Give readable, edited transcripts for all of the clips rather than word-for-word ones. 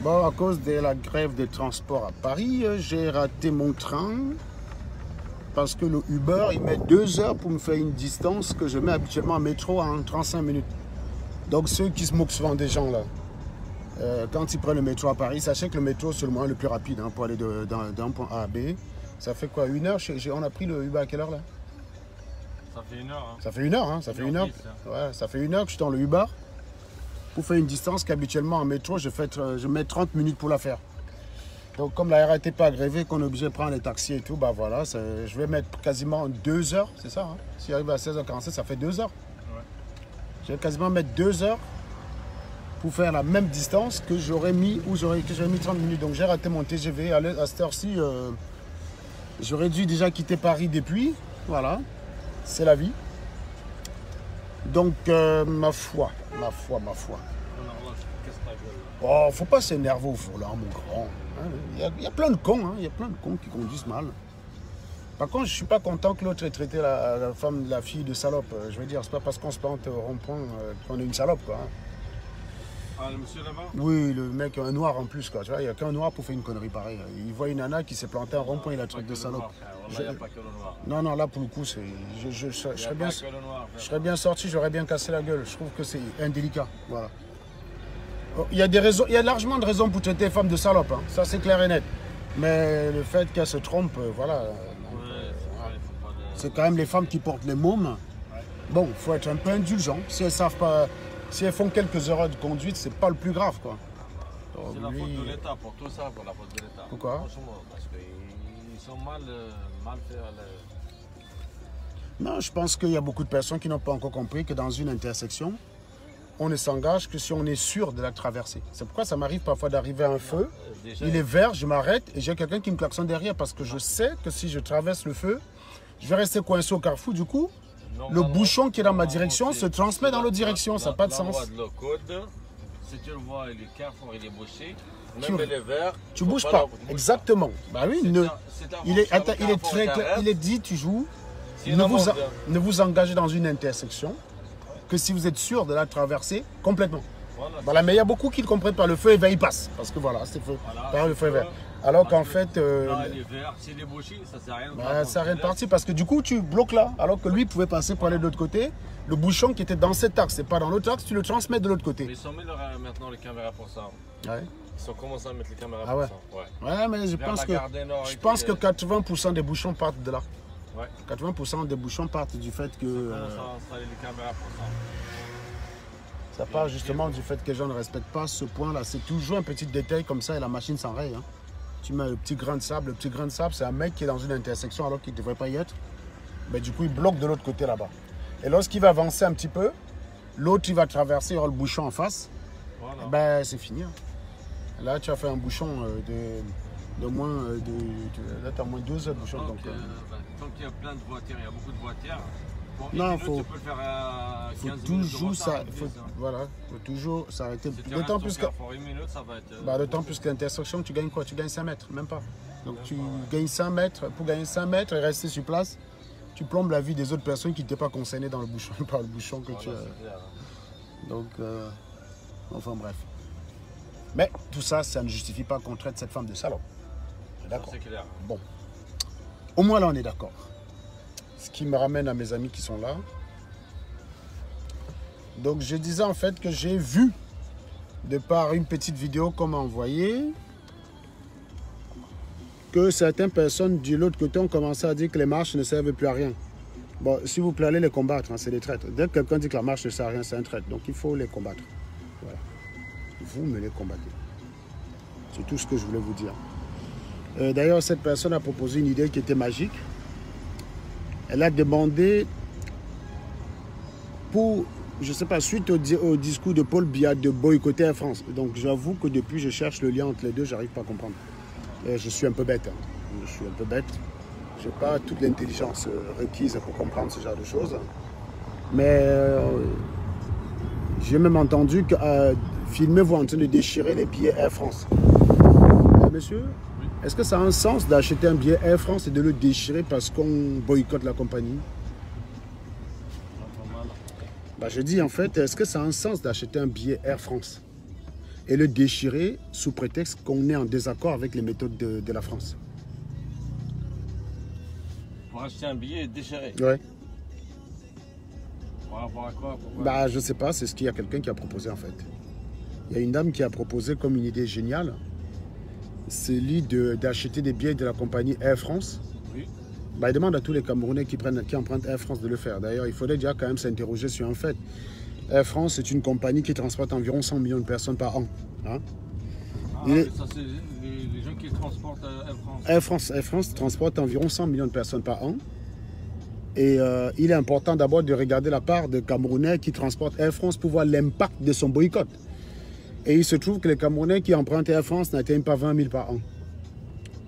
Bon, à cause de la grève des transports à Paris, j'ai raté mon train parce que le Uber, il met 2 heures pour me faire une distance que je mets habituellement en métro en 35 minutes. Donc ceux qui se moquent souvent des gens là, quand ils prennent le métro à Paris, sachez que le métro c'est le moyen le plus rapide pour aller d'un point A à B. Ça fait quoi, 1 heure? On a pris le Uber à quelle heure là? Ça fait 1 heure. Hein. Ça fait 1 heure, hein? Ça fait 1 heure. 10, hein. Ouais, ça fait 1 heure que je suis dans le Uber pour faire une distance qu'habituellement en métro, je mets 30 minutes pour la faire. Donc comme la RATP pas grévé, qu'on est obligé de prendre les taxis et tout, bah voilà, je vais mettre quasiment 2 heures, c'est ça, hein? Si j'arrive à 16h47, ça fait 2 heures. Ouais. Je vais quasiment mettre 2 heures pour faire la même distance que j'aurais mis, que j'aurais mis 30 minutes. Donc j'ai raté mon TGV. À cette heure-ci, j'aurais dû déjà quitter Paris depuis. Voilà, c'est la vie. Donc ma foi. Oh, faut pas s'énerver au volant, mon grand. Il y a plein de cons, hein. Il y a plein de cons qui conduisent mal. Par contre, je suis pas content que l'autre ait traité la fille de salope. Je veux dire, c'est pas parce qu'on se plante au rond-point qu'on est une salope, quoi. Hein. Ah, le monsieur là-bas? Oui, le mec, un noir en plus, quoi. Tu vois, il n'y a qu'un noir pour faire une connerie pareille. Il voit une nana qui s'est plantée à un rond-point, il la traite de salope. Il n'y a pas que le noir. Non, là, pour le coup, je serais bien sorti, j'aurais bien cassé la gueule. Je trouve que c'est indélicat. Voilà. Il y a largement de raisons pour traiter les femmes de salope, hein. Ça c'est clair et net. Mais le fait qu'elles se trompent, voilà. C'est quand même les femmes qui portent les mômes. Bon, il faut être un peu indulgent. Si elles savent pas, si elles font quelques erreurs de conduite, c'est pas le plus grave, quoi. C'est la faute de l'État pour tout ça, pour la faute de l'État. Pourquoi? Parce qu'ils sont mal faits à Non, je pense qu'il y a beaucoup de personnes qui n'ont pas encore compris que dans une intersection, on ne s'engage que si on est sûr de la traverser. C'est pourquoi ça m'arrive parfois d'arriver à un feu, il est vert, je m'arrête et j'ai quelqu'un qui me klaxonne derrière parce que je sais que si je traverse le feu, je vais rester coincé au carrefour. Du coup, le bouchon qui est dans ma direction se transmet dans l'autre direction. Ça n'a pas de sens. Si tu le vois, le carrefour il est bouché, même les verts. Tu bouges pas. Exactement. Bah oui, il est dit toujours, ne vous engagez dans une intersection que si vous êtes sûr de la traverser complètement. Voilà, mais il y a beaucoup qui ne comprennent pas. Le feu est vert, il passe. Parce que voilà, c'est feu. Le feu est vert. Alors qu'en fait. Là, il est vert. S'il est bouché, ça ne sert à rien. Ça sert à rien de partir parce que du coup, tu bloques là. Alors que lui pouvait passer pour aller de l'autre côté. Le bouchon qui était dans cet axe et pas dans l'autre axe, tu le transmets de l'autre côté. Mais ils sont mis maintenant les caméras pour ça. Ouais. Ils ont commencé à mettre les caméras pour ça. Ouais, mais je pense que 80% des bouchons partent de là. Ouais. 80% des bouchons partent du fait que. Ça part justement du fait que les gens ne respectent pas ce point-là. C'est toujours un petit détail comme ça et la machine s'enraye. Hein. Tu mets le petit grain de sable. Le petit grain de sable, c'est un mec qui est dans une intersection alors qu'il ne devrait pas y être. Mais du coup, il bloque de l'autre côté là-bas. Et lorsqu'il va avancer un petit peu, l'autre, il va traverser, il y aura le bouchon en face. Voilà. Et ben, c'est fini. Hein. Là, tu as fait un bouchon de moins là, tu as moins 2 heures de bouchon. Donc, tant qu'il y a plein de voitures, il y a beaucoup de voitures. Pour non, minute, tu peux le faire à 15 minutes toujours faut toujours s'arrêter. D'autant plus que d'autant plus que l'intersection, tu gagnes quoi? Tu gagnes 5 mètres, même pas. Donc tu gagnes 5 mètres. Pour gagner 5 mètres et rester sur place, tu plombes la vie des autres personnes qui n'étaient pas concernées dans le bouchon, par le bouchon que tu as. Donc, enfin bref. Mais tout ça, ça ne justifie pas qu'on traite cette femme de salope. D'accord. C'est clair. Bon. Au moins là, on est d'accord. Ce qui me ramène à mes amis qui sont là. Donc, je disais en fait que j'ai vu, de par une petite vidéo qu'on m'a envoyée, que certaines personnes de l'autre côté ont commencé à dire que les marches ne servent plus à rien. Bon, s'il vous plaît, allez les combattre, hein, c'est des traîtres. Dès que quelqu'un dit que la marche ne sert à rien, c'est un traître. Donc, il faut les combattre. Voilà. Vous me les combattez. C'est tout ce que je voulais vous dire. D'ailleurs, cette personne a proposé une idée qui était magique. Elle a demandé pour, je ne sais pas, suite au discours de Paul Biya de boycotter Air France. Donc j'avoue que depuis, je cherche le lien entre les deux, je n'arrive pas à comprendre. Je suis un peu bête. Hein. Je suis un peu bête. Je n'ai pas toute l'intelligence requise pour comprendre ce genre de choses. Mais j'ai même entendu que filmez-vous en train de déchirer les billets Air France. Monsieur, est-ce que ça a un sens d'acheter un billet Air France et de le déchirer parce qu'on boycotte la compagnie? Bah, je dis en fait, est-ce que ça a un sens d'acheter un billet Air France et le déchirer sous prétexte qu'on est en désaccord avec les méthodes de la France. Pour acheter un billet et déchirer. Ouais. Par rapport à quoi? Pourquoi? Bah, je sais pas, c'est ce qu'il y a quelqu'un qui a proposé en fait. Il y a une dame qui a proposé comme une idée géniale, celui d'acheter des billets de la compagnie Air France. Oui. Bah, il demande à tous les Camerounais qui empruntent Air France de le faire. D'ailleurs, il faudrait déjà quand même s'interroger sur un fait. Air France, c'est une compagnie qui transporte environ 100 millions de personnes par an. Hein? Ça, c'est les gens qui transportent Air France. Air France transporte environ 100 millions de personnes par an. Et il est important d'abord de regarder la part de Camerounais qui transportent Air France pour voir l'impact de son boycott. Et il se trouve que les Camerounais qui empruntent Air France n'atteignent pas 20 000 par an.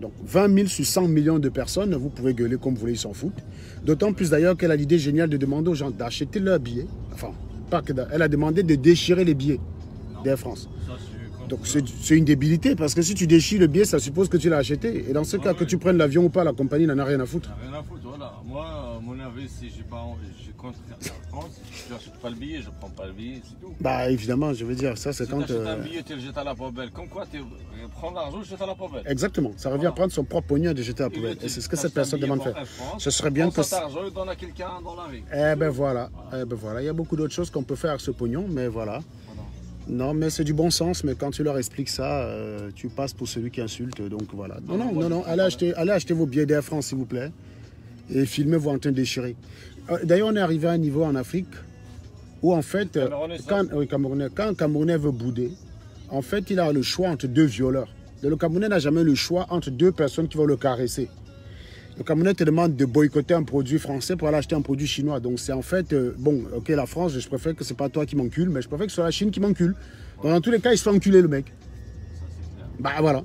Donc 20 000 sur 100 millions de personnes, vous pouvez gueuler comme vous voulez, ils s'en foutent. D'autant plus d'ailleurs qu'elle a l'idée géniale de demander aux gens d'acheter leurs billets. Enfin, pas que elle a demandé de déchirer les billets d'Air France. Donc c'est une débilité parce que si tu déchires le billet, ça suppose que tu l'as acheté. Et dans ce cas, que tu prennes l'avion ou pas, la compagnie n'en a rien à foutre. Rien à foutre, voilà. Moi, mon avis, si j'ai pas envie, je compte faire Air France, je n'achète pas le billet, je prends pas le billet, c'est tout. Bah évidemment, je veux dire, ça c'est si quand... tu achètes un billet, tu le jettes à la poubelle. Comme quoi, tu prends l'argent, je jette à la poubelle. Exactement, ça revient à prendre son propre pognon et de jeter à la poubelle. Et c'est ce que cette personne demande de faire. Ce serait bien que... cet argent, il donne à quelqu'un dans la rue. Eh ben voilà, il y a beaucoup d'autres choses qu'on peut faire avec ce pognon, mais voilà. Non, mais c'est du bon sens, mais quand tu leur expliques ça, tu passes pour celui qui insulte, donc voilà. Non, allez acheter vos billets d'Air France, s'il vous plaît, et filmez-vous en train de déchirer. D'ailleurs, on est arrivé à un niveau en Afrique où, en fait, quand un Camerounais veut bouder, en fait, il a le choix entre deux violeurs. Le Camerounais n'a jamais le choix entre deux personnes qui vont le caresser. Le Camerounais te demande de boycotter un produit français pour aller acheter un produit chinois. Donc c'est en fait, bon, ok, la France, je préfère que ce n'est pas toi qui m'encule, mais je préfère que ce soit la Chine qui m'encule. Donc dans tous les cas, il se fait enculer le mec. Bah voilà.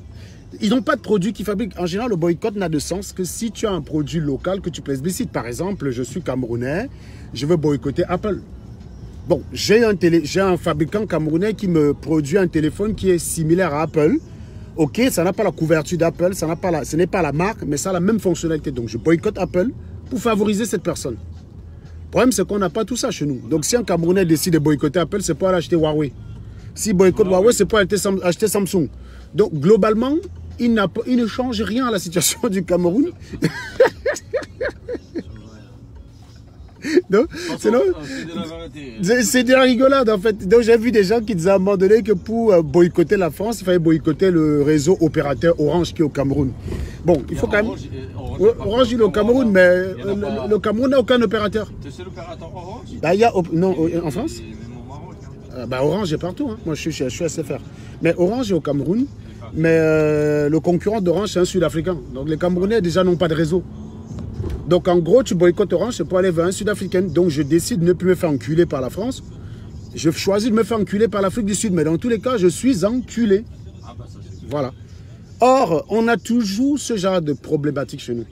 Ils n'ont pas de produit qu'ils fabriquent. En général, le boycott n'a de sens que si tu as un produit local que tu plébiscites. Par exemple, je suis Camerounais, je veux boycotter Apple. Bon, j'ai un fabricant camerounais qui me produit un téléphone qui est similaire à Apple. Ok, ça n'a pas la couverture d'Apple, ce n'est pas la marque, mais ça a la même fonctionnalité. Donc je boycotte Apple pour favoriser cette personne. Le problème, c'est qu'on n'a pas tout ça chez nous. Donc si un Camerounais décide de boycotter Apple, c'est pour aller acheter Huawei. S'il boycotte Huawei, c'est pour acheter Samsung. Donc globalement, il ne change rien à la situation du Cameroun. C'est de la rigolade en fait. Donc j'ai vu des gens qui disaient à un moment donné que pour boycotter la France, il fallait boycotter le réseau opérateur Orange qui est au Cameroun. Bon, il faut quand même... Orange il est au Cameroun, mais le Cameroun n'a aucun opérateur. C'est l'opérateur Orange? Bah, non, en France bah, Orange est partout, hein. Moi je suis SFR. Mais Orange est au Cameroun, mais le concurrent d'Orange c'est un Sud-Africain. Donc les Camerounais déjà n'ont pas de réseau. Donc en gros, tu boycottes Orange, c'est pour aller vers un Sud-Africain. Donc je décide de ne plus me faire enculer par la France. Je choisis de me faire enculer par l'Afrique du Sud. Mais dans tous les cas, je suis enculé. Voilà. Or, on a toujours ce genre de problématique chez nous.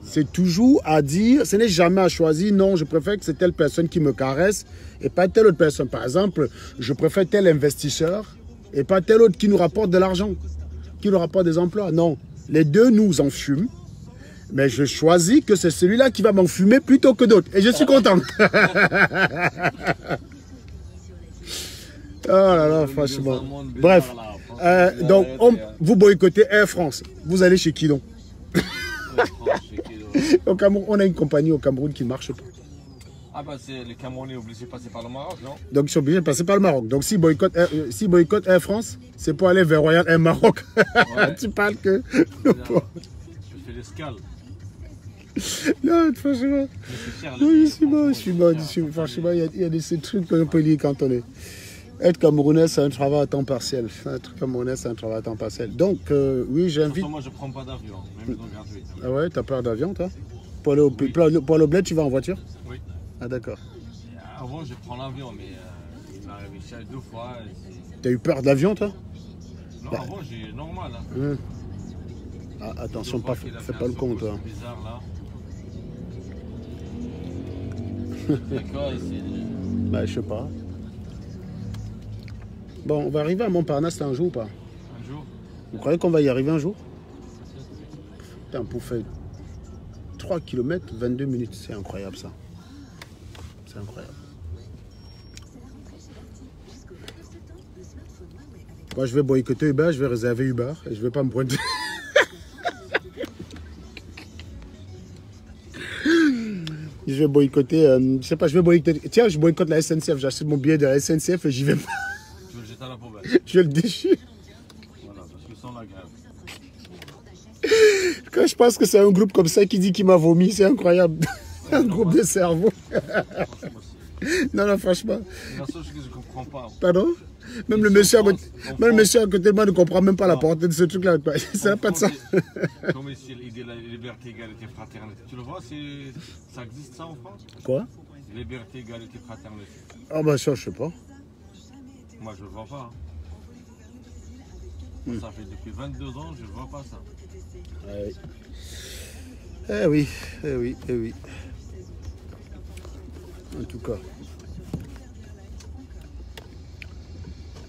C'est toujours à dire, ce n'est jamais à choisir. Non, je préfère que c'est telle personne qui me caresse et pas telle autre personne. Par exemple, je préfère tel investisseur et pas tel autre qui nous rapporte de l'argent, qui nous rapporte des emplois. Non, les deux nous en fument. Mais je choisis que c'est celui-là qui va m'enfumer plutôt que d'autres. Et je suis content. Oh là là, franchement. Bref. Donc, vous boycottez Air France. Vous allez chez qui donc? Au Cameroun, on a une compagnie au Cameroun qui ne marche pas. Ah bah c'est les Camerounais obligés de passer par le Maroc, non? Donc ils sont obligés de passer par le Maroc. Donc s'ils boycottent Air France, c'est pour aller vers Royal Air Maroc. Ouais. Tu parles que... Je fais l'escale. Non, franchement. Oui, je suis mort. Franchement, il y a des trucs qu'on peut lire quand on est... Être Camerounais, c'est un travail à temps partiel. Être Camerounais, c'est un travail à temps partiel. Donc, oui, j'invite... Moi, je ne prends pas d'avion, même dans gratuit. Ah ouais, t'as peur d'avion, toi? Pour aller au bled, tu vas en voiture? Oui. Ah, d'accord. Avant, je prends l'avion, mais il m'est arrivé ça 2 fois. T'as eu peur de l'avion, toi? Non, bah. Avant, j'ai normal. Hein. Ah, attention, fais pas le con, toi. Bizarre, là. C'est quoi ici? Bah, je sais pas. Bon, on va arriver à Montparnasse un jour ou pas? Un jour? Vous croyez qu'on va y arriver un jour? Putain, pour faire 3 km, 22 minutes, c'est incroyable ça. C'est incroyable. Moi, je vais boycotter Uber, je vais réserver Uber et je vais pas me pointer. Je vais boycotter, je sais pas, je vais boycotter. Tiens, je boycotte la SNCF, j'achète mon billet de la SNCF et j'y vais pas. Tu veux le jeter à la poubelle. Je le déchire. Voilà, parce que sans la grève. Quand je pense que c'est un groupe comme ça qui dit qu'il m'a vomi, c'est incroyable. Un groupe de cerveau. Non, non, franchement. La seule chose que je comprends pas. Pardon? Même le monsieur à côté de moi ne comprend même pas la portée de ce truc-là. Ça n'a pas de sens. Comme ici, l'idée de la liberté, égalité, fraternité. Tu le vois, ça existe ça en France? Quoi? Liberté, égalité, fraternité. Ah bah ça, je sais pas. Moi, je le vois pas. Ça fait depuis 22 ans, je ne vois pas ça. Eh oui, eh oui, eh oui. En tout cas.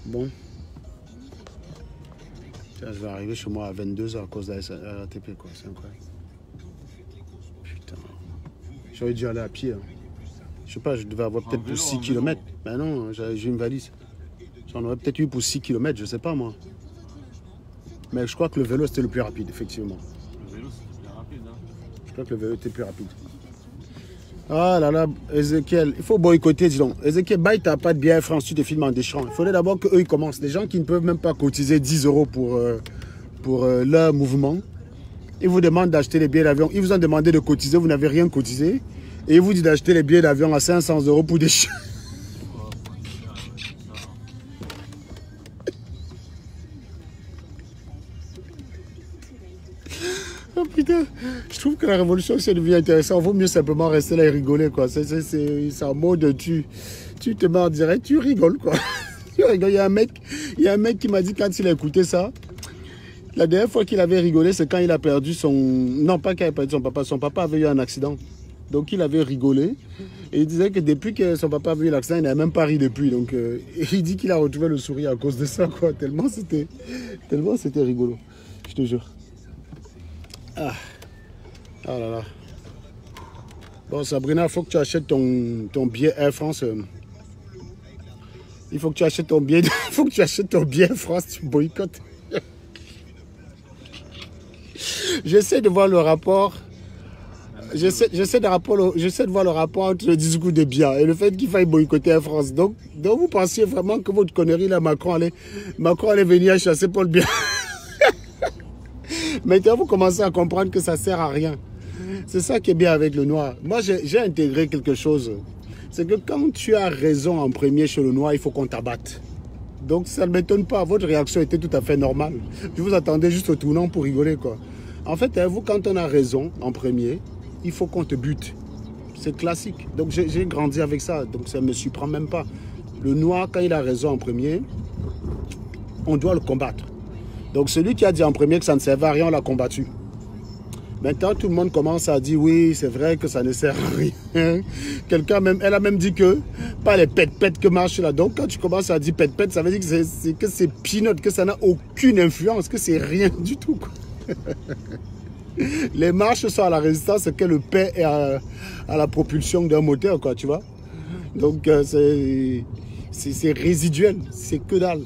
Bon. Tiens, je vais arriver chez moi à 22h à cause de la RATP, quoi. C'est incroyable. Putain. J'aurais dû aller à pied. Hein. Je sais pas, je devais avoir peut-être pour 6 km. Ben non, j'ai une valise. J'en aurais peut-être eu pour 6 km, je sais pas moi. Mais je crois que le vélo c'était le plus rapide, effectivement. Le vélo c'était plus rapide, hein. Je crois que le vélo était plus rapide. Ah là là, Ezekiel, il faut boycotter, dis donc. Ezekiel, baille, t'as pas de billet Air France, tu te filmes en déchirant. Il faudrait d'abord qu'eux ils commencent. Des gens qui ne peuvent même pas cotiser 10 € pour leur mouvement. Ils vous demandent d'acheter les billets d'avion. Ils vous ont demandé de cotiser, vous n'avez rien cotisé. Et ils vous disent d'acheter les billets d'avion à 500 € pour des chiens. Oh putain, je trouve que la révolution c'est devenu intéressant. Il vaut mieux simplement rester là et rigoler quoi. C'est en mode tu te mets en direct, tu rigoles quoi. Tu rigoles. Il y a un mec qui m'a dit quand il a écouté ça, la dernière fois qu'il avait rigolé, c'est quand il a perdu son... Non, pas quand il a perdu son papa. Son papa avait eu un accident. Donc il avait rigolé. Et il disait que depuis que son papa avait eu l'accident, il n'avait même pas ri depuis. Donc il dit qu'il a retrouvé le sourire à cause de ça quoi. Tellement c'était rigolo. Je te jure. Ah. Ah là là. Bon Sabrina, il faut que tu achètes ton billet Air France. Il faut que tu achètes ton billet. Il faut que tu achètes ton billet Air France, tu boycottes. J'essaie de voir le rapport. J'essaie de voir le rapport entre le discours de Biya et le fait qu'il faille boycotter Air France. Donc vous pensiez vraiment que votre connerie là, Macron allait venir chasser Paul Biya. Maintenant, vous commencez à comprendre que ça ne sert à rien. C'est ça qui est bien avec le noir. Moi, j'ai intégré quelque chose. C'est que quand tu as raison en premier chez le noir, il faut qu'on t'abatte. Donc, ça ne m'étonne pas. Votre réaction était tout à fait normale. Je vous attendais juste au tournant pour rigoler, quoi. En fait, vous, quand on a raison en premier, il faut qu'on te bute. C'est classique. Donc, j'ai grandi avec ça. Donc, ça ne me surprend même pas. Le noir, quand il a raison en premier, on doit le combattre. Donc celui qui a dit en premier que ça ne servait à rien, on l'a combattu. Maintenant, tout le monde commence à dire oui, c'est vrai que ça ne sert à rien. Elle a même dit que pas les pète-pète que marchent là. Donc quand tu commences à dire pète-pète, ça veut dire que c'est peanut, que ça n'a aucune influence, que c'est rien du tout. Quoi. Les marches sont à la résistance, c'est que le paix est à la propulsion d'un moteur, quoi, tu vois. Donc c'est résiduel, c'est que dalle.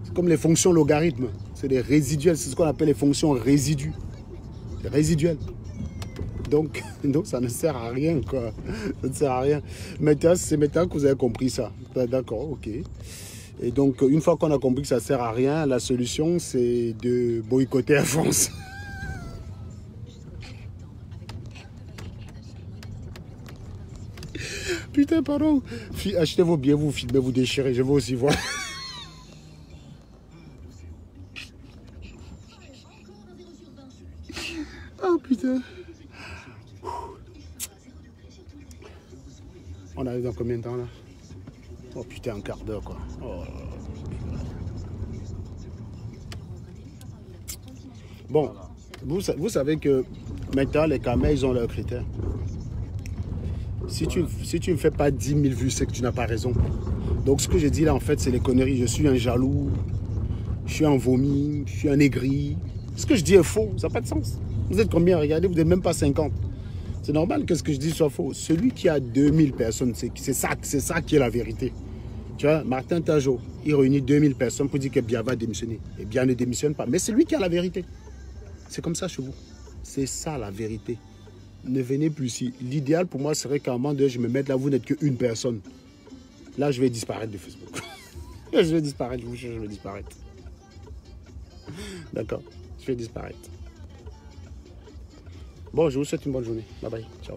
C'est comme les fonctions logarithmes. C'est des résiduels, c'est ce qu'on appelle les fonctions résidus. C'est résiduel. Donc ça ne sert à rien, quoi. Ça ne sert à rien. Maintenant, c'est maintenant que vous avez compris ça. D'accord, ok. Et donc, une fois qu'on a compris que ça ne sert à rien, la solution, c'est de boycotter Air France. Putain, pardon. Achetez vos billets, vous filmez, vous déchirez. Je veux aussi voir. Oh putain. On arrive dans combien de temps là? Oh putain, un quart d'heure quoi. Oh. Bon, vous savez que maintenant les caméras ils ont leurs critères. Si tu ne fais pas 10 000 vues, c'est que tu n'as pas raison. Donc ce que j'ai dit là en fait c'est les conneries. Je suis un jaloux, je suis un vomi, je suis un aigri. Ce que je dis est faux, ça n'a pas de sens. Vous êtes combien? Regardez, vous n'êtes même pas 50. C'est normal que ce que je dis soit faux. Celui qui a 2000 personnes, c'est ça qui est la vérité. Tu vois, Martin Tajo, il réunit 2000 personnes pour dire que Biya va démissionner. Et Biya ne démissionne pas. Mais c'est lui qui a la vérité. C'est comme ça chez vous. C'est ça la vérité. Ne venez plus ici. L'idéal pour moi serait qu'à un moment donné, je me mette là, vous n'êtes qu'une personne. Là, je vais disparaître de Facebook. Je vais disparaître, je vous jure, je vais disparaître. D'accord, je vais disparaître. Bon, je vous souhaite une bonne journée. Bye bye, ciao.